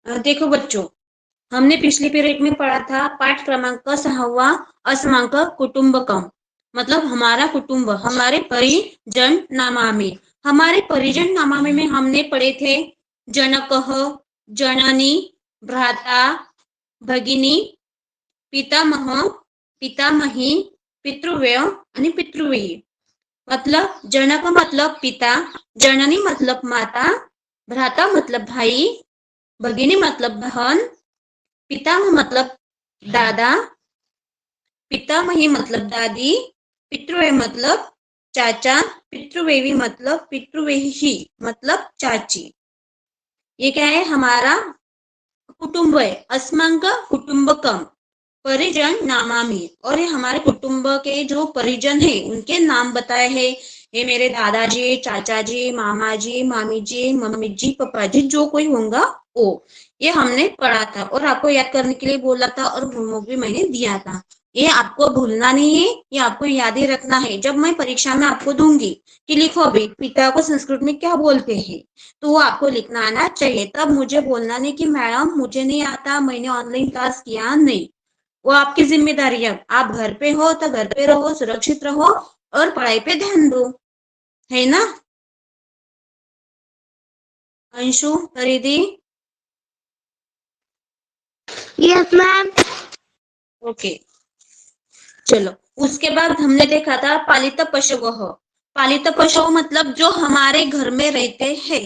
देखो बच्चों, हमने पिछले पीरियड में पढ़ा था पाठ क्रमांक 6 असमांक कुटुंबकम, मतलब हमारा कुटुंब, हमारे परिजन नामामी। हमारे परिजन नामामी में हमने पढ़े थे जनकः, जननी, भ्राता, भगिनी, पितामह, पितामही, पितृव्य आणि पितृव्ययी। मतलब जनक मतलब पिता, जननी मतलब माता, भ्राता मतलब भाई, भगिनी मतलब बहन, पितामह मतलब दादा, पितामही मतलब दादी, पितृव्य मतलब चाचा, पितृवेवी मतलब पितृवेही मतलब चाची। ये क्या है? हमारा कुटुंब है। अस्मांक कुटुंबकम परिजन नामामी, और ये हमारे कुटुंब के जो परिजन है उनके नाम बताए हैं। ये मेरे दादाजी, चाचा जी, मामा जी, मामी जी, मम्मी जी, पापा जी, जो कोई होगा वो। ये हमने पढ़ा था और आपको याद करने के लिए बोला था और होमवर्क भी मैंने दिया था। ये आपको भूलना नहीं है, ये आपको याद ही रखना है। जब मैं परीक्षा में आपको दूंगी कि लिखो अभी पिता को संस्कृत में क्या बोलते हैं, तो वो आपको लिखना आना चाहिए। तब मुझे बोलना नहीं कि मैडम मुझे नहीं आता, मैंने ऑनलाइन क्लास किया नहीं। वो आपकी जिम्मेदारी है। आप घर पे हो तो घर पे रहो, सुरक्षित रहो और पढ़ाई पे ध्यान दो, है ना? अंशु, परिधि, यस मैम। ओके। चलो, उसके बाद हमने देखा था पालित पशुवः। पालित पशु मतलब जो हमारे घर में रहते हैं।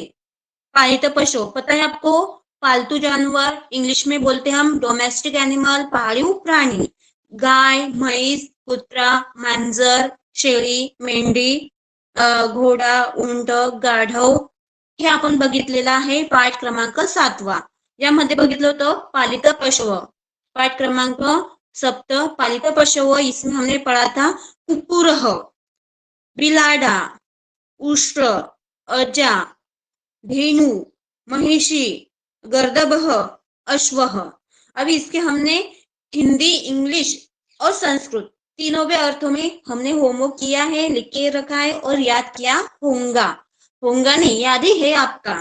पालित पशु पता है आपको? पालतू जानवर, इंग्लिश में बोलते हैं हम डोमेस्टिक एनिमल, पाळीव प्राणी। गाय, म्हैस, कुत्रा, मांजर, शेळी, मेंढी, घोडा, उंट, गाढव, हे आपण बघितलेलं आहे पाठ क्रमांक 7। यामध्ये बघितलं होतं पालित पशु। पाठ क्रमांक 7 पालित पशु, इसमें हमने पढ़ा था कुकुर, बिलाडा, उष्ट्र, अजा, धेनु, महिषी, गर्दभः, अश्वः। अभी इसके हमने हिंदी, इंग्लिश और संस्कृत तीनों के अर्थों में हमने होमवर्क किया है, लिख के रखा है और याद किया होगा। होगा नहीं, याद ही है आपका।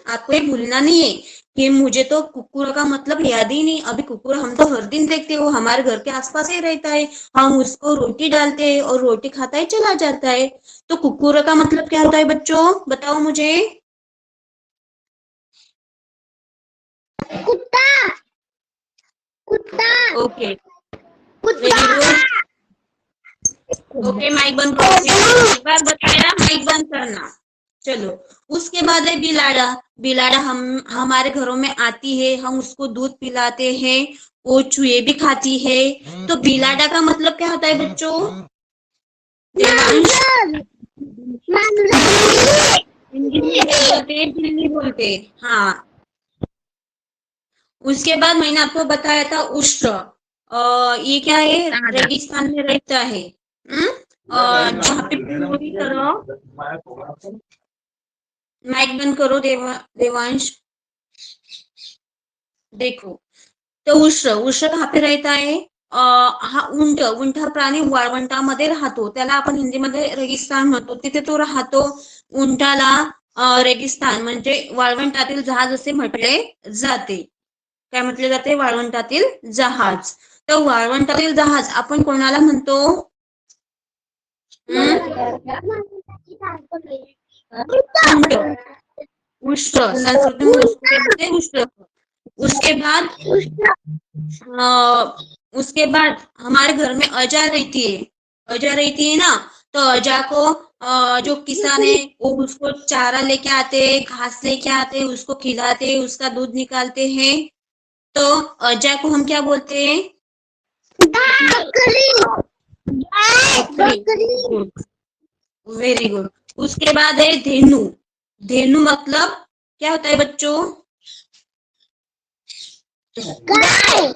आपको ये भूलना नहीं है कि मुझे तो कुकुर का मतलब याद ही नहीं। अभी कुकुर हम तो हर दिन देखते हैं, वो हमारे घर के आसपास ही रहता है। हम उसको रोटी डालते हैं और रोटी खाता है चला जाता है। तो कुकुर का मतलब क्या होता है बच्चों, बताओ मुझे? कुत्ता। कुत्ता। ओके, कुत्ता। Very good. ओके, माइक बंद करो। एक बार बताया माइक बंद करना। चलो, उसके बाद है बिलाड़ा। बिलाड़ा हम हमारे घरों में आती है, हम उसको दूध पिलाते हैं, वो चूहे भी खाती है। तो बिलाड़ा का मतलब क्या होता है बच्चों? देवांश, बिल्ली बोलते। हाँ, उसके बाद मैंने आपको बताया था उष्ट्र। ये क्या है? रेगिस्तान में रहता है। जहाँ पे पूरी तरह, माइक बंद करो देवांश। देखो, तो उष्ट्र, उष्ट्र कहाँ पे रहता है? हा उंट, उंट हा प्राणी वाळवंटामध्ये राहतो, त्याला आपण हिंदीमध्ये रेगिस्तान म्हणतो, तिथे तो राहतो। उंटाला रेगिस्तान म्हणजे वाळवंटातील जहाज असे म्हटले जाते। काय म्हटले जाते? वाळवंटातील जहाज। तर वाळवंटातील जहाज आपण कोणाला म्हणतो? उंट, उष्ट्र, संस्कृत में उसको बोलते हैं उष्ट्र। उसके बाद उसके बाद हमारे घर में अजा रहती है। अजा रहती है ना, तो अजा को जो किसान है वो उसको चारा लेके आते हैं, घास लेके आते हैं, उसको खिलाते हैं, उसका दूध निकालते हैं। तो अजा को हम क्या बोलते हैं? Very good. उसके बाद है धेनु। धेनु मतलब क्या होता है बच्चों? गाय।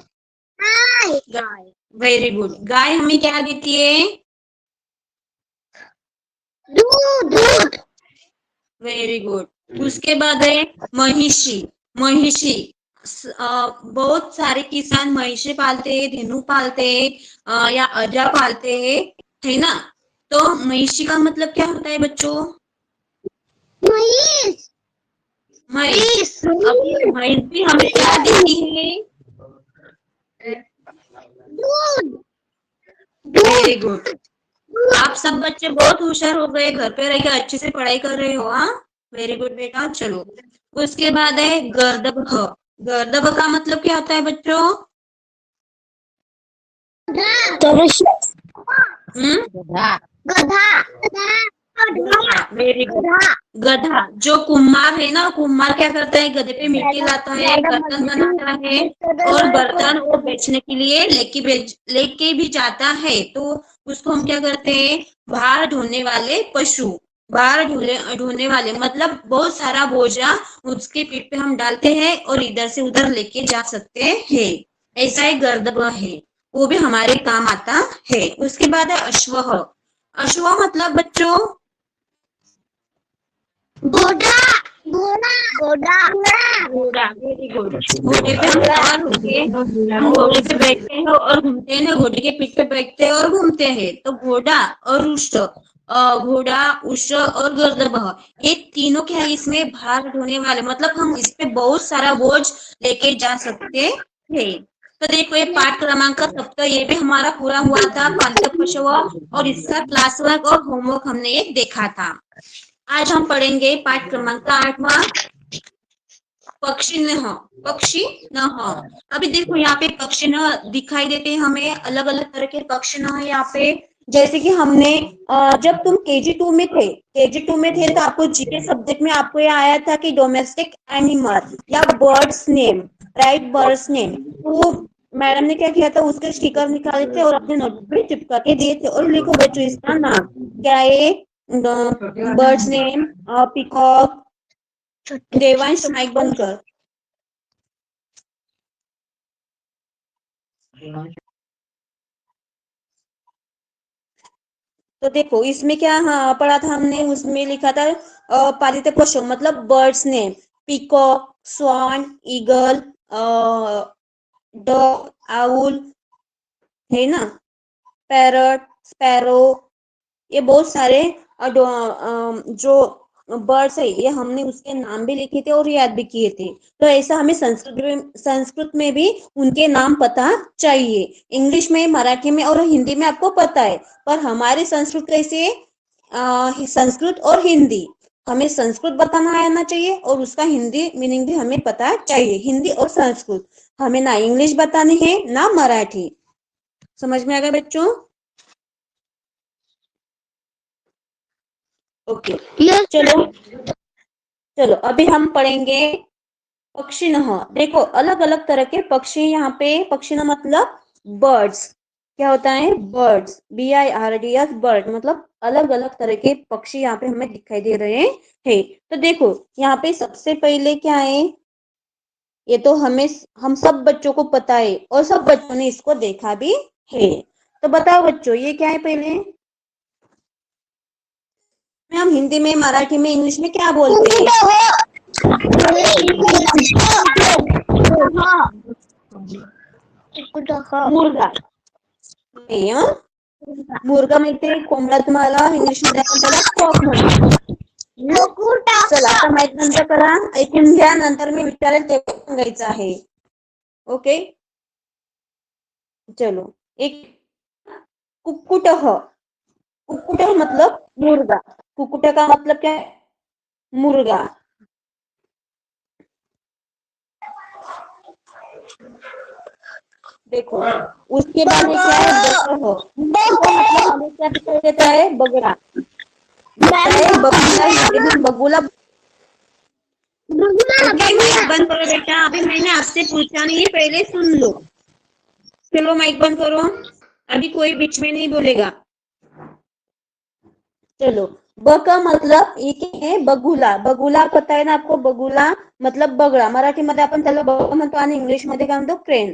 गाय। Very good. गाय हमें क्या देती है? दूध। Very good. उसके बाद है महिषी। महिषी, बहुत सारे किसान महिषी पालते हैं, धेनु पालते हैं, या अजा पालते हैं, है ना? तो महिषी का मतलब क्या होता है बच्चों? महिष। भैंस। अब ये भैंस भी हमें क्या देती है? दूध वेरी गुड। आप सब बच्चे बहुत होशियार हो गए, घर पे रह के अच्छे से पढ़ाई कर रहे हो। हाँ, वेरी गुड बेटा। चलो, उसके बाद है गर्दभ। गर्दभ का मतलब क्या होता है बच्चों? हम्म, गधा गधा गधा। Very good. गधा। जो कुम्हार है ना, कुम्हार क्या करता है? गधे पे मिट्टी लाता है, बर्तन बनाता है, और बर्तन वो बेचने के लिए लेके भी जाता है। तो उसको हम क्या करते हैं? भार ढोने वाले पशु। भार ढोने वाले मतलब बहुत सारा बोझा उसके पीठ पे हम डालते हैं और इधर से उधर लेके जा सकते हैं। ऐसा एक गर्दभ है, वो भी हमारे काम आता है। उसके बाद है अश्व। अश्व मतलब बच्चों घोड़ा घोड़ा घोड़ा घोड़ा। Very good. घोड़े पे हम सवार होके हम घोड़े पे बैठते हैं और घूमते हैं ना, घोड़े के पीठ पे बैठते हैं और घूमते हैं। तो घोड़ा और उष्ट, घोड़ा, उष्ट और गर्दभ, ये तीनों क्या है? इसमें भार ढोने वाले, मतलब हम इस पे बहुत सारा बोझ लेके जा सकते हैं। तो देखो, ये पाठ क्रमांक 7 ये भी हमारा पूरा हुआ था, पालित पशु, और इसका क्लास वर्क और होमवर्क हमने ये देखा था। आज हम पढ़ेंगे पाठ क्रमांक 8वां, पक्षी न। पक्षी न। अभी देखो, यहाँ पे पक्षी न दिखाई देते हैं हमें, अलग अलग तरह के पक्षी न है यहाँ पे। जैसे कि हमने जब तुम केजी टू में थे तो आपको जीके सब्जेक्ट में आपको ये आया था कि डोमेस्टिक एनिमल या birds name, right? Birds name. तो मैडम ने क्या किया था? उसके स्टिकर निकाले थे और अपने नोटबुक पे चिपका के दिए थे, और लिखो बच्चों इसका नाम क्या है। Birds name, peacock. Devansh, mike बंद कर। तो देखो, इसमें क्या हाँ पढ़ा था हमने? उसमें लिखा था पालित पशु मतलब बर्ड्स नेम, पीकॉक, स्वान, ईगल, डॉग, आउल, है ना, पैरट, स्पैरो। ये बहुत सारे जो बर्ड्स है, ये हमने उसके नाम भी लिखे थे और याद भी किए थे। तो ऐसा हमें संस्कृत में भी उनके नाम पता चाहिए। इंग्लिश में, मराठी में और हिंदी में आपको पता है, पर हमारी संस्कृत कैसे है? संस्कृत और हिंदी, हमें संस्कृत बताना आना चाहिए और उसका हिंदी मीनिंग भी हमें पता चाहिए। हिंदी और संस्कृत, हमें ना इंग्लिश बतानी है ना मराठी। समझ में आ गया बच्चों? ओके, चलो चलो अभी हम पढ़ेंगे पक्षी न। देखो, अलग अलग तरह के पक्षी यहाँ पे। पक्षी न मतलब बर्ड्स। क्या होता है? बर्ड्स, BIRDS, बर्ड मतलब अलग अलग तरह के पक्षी यहाँ पे हमें दिखाई दे रहे हैं। तो देखो, यहाँ पे सबसे पहले क्या है? ये तो हम सब बच्चों को पता है और सब बच्चों ने इसको देखा भी है। तो बताओ बच्चों, ये क्या है? पहले हम हिंदी में, मराठी में, इंग्लिश में क्या बोलते हैं? मुर्गा। नाही हं? मुर्गा माहितीये? कोंबडा तुम्हाला इंग्लिश मध्ये आपण त्याला कॉक म्हणतो. चला, आता माहित बंद करा, ऐकून घ्या, नंतर मी विचारेल तेव्हा सांगायचं आहे. ओके, चलो. एक कुक्कुटः। कुक्कुटः मतलब मुर्गा। कुक्कुट का मतलब क्या है? मुर्गा। देखो, उसके बाद एक क्या है? बगुला। हमें क्या दिखाई देता है? बगड़ा। बगुला, हिंदी में बगुला। ओके, माइक बंद करो बेटा, अभी मैंने आपसे पूछा नहीं है, पहले सुन लो। चलो माइक बंद करो, अभी कोई बीच में नहीं बोलेगा। चलो, ब का मतलब ये क्या है? बगुला। बगुला पता है ना आपको? बगुला मतलब बगळा. मराठीमध्ये आपण त्याला बगळा म्हणतो आणि इंग्लिश मध्ये काय म्हणतो? क्रेन.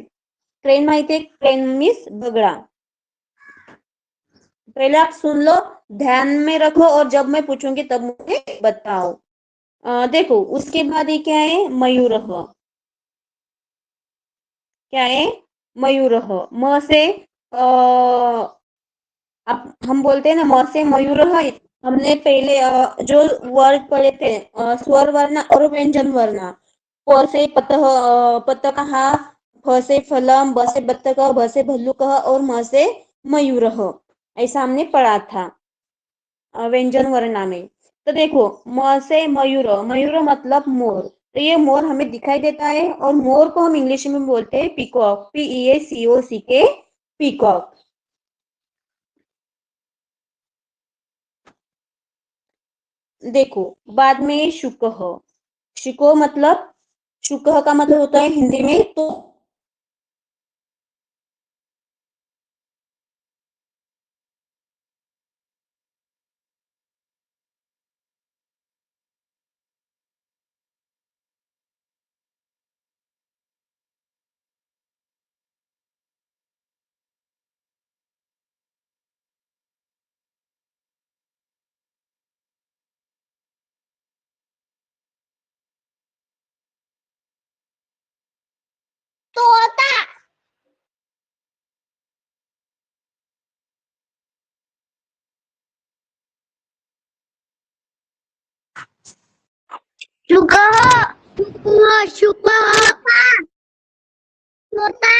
क्रेन माहितीये? क्रेन मीन्स बगड़ा। पहले आप सुन लो, ध्यान में रखो, और जब मैं पूछूंगी तब मुझे बताओ। देखो, उसके बाद ये क्या है? मयूर। क्या है? मयूर। म से हम बोलते हैं ना, म से मयूर है, हमने पहले जो वर्ड पढ़े थे स्वर वर्ण और व्यंजन वर्ण। प से पतकः, फ से फलम, ब से बत्तक, भ से भल्लुकः और म से मयूरः। ऐसा हमने पढ़ा था व्यंजन वर्ण में। तो देखो म से मयूर, मयूर मतलब मोर। तो ये मोर हमें दिखाई देता है और मोर को हम इंग्लिश में बोलते हैं पीकॉक, PEACOCK, पीकॉक। देखो बाद में शुकः, शुको मतलब, शुकः का मतलब होता है हिंदी में तो। तोता शुकः शुकः तोता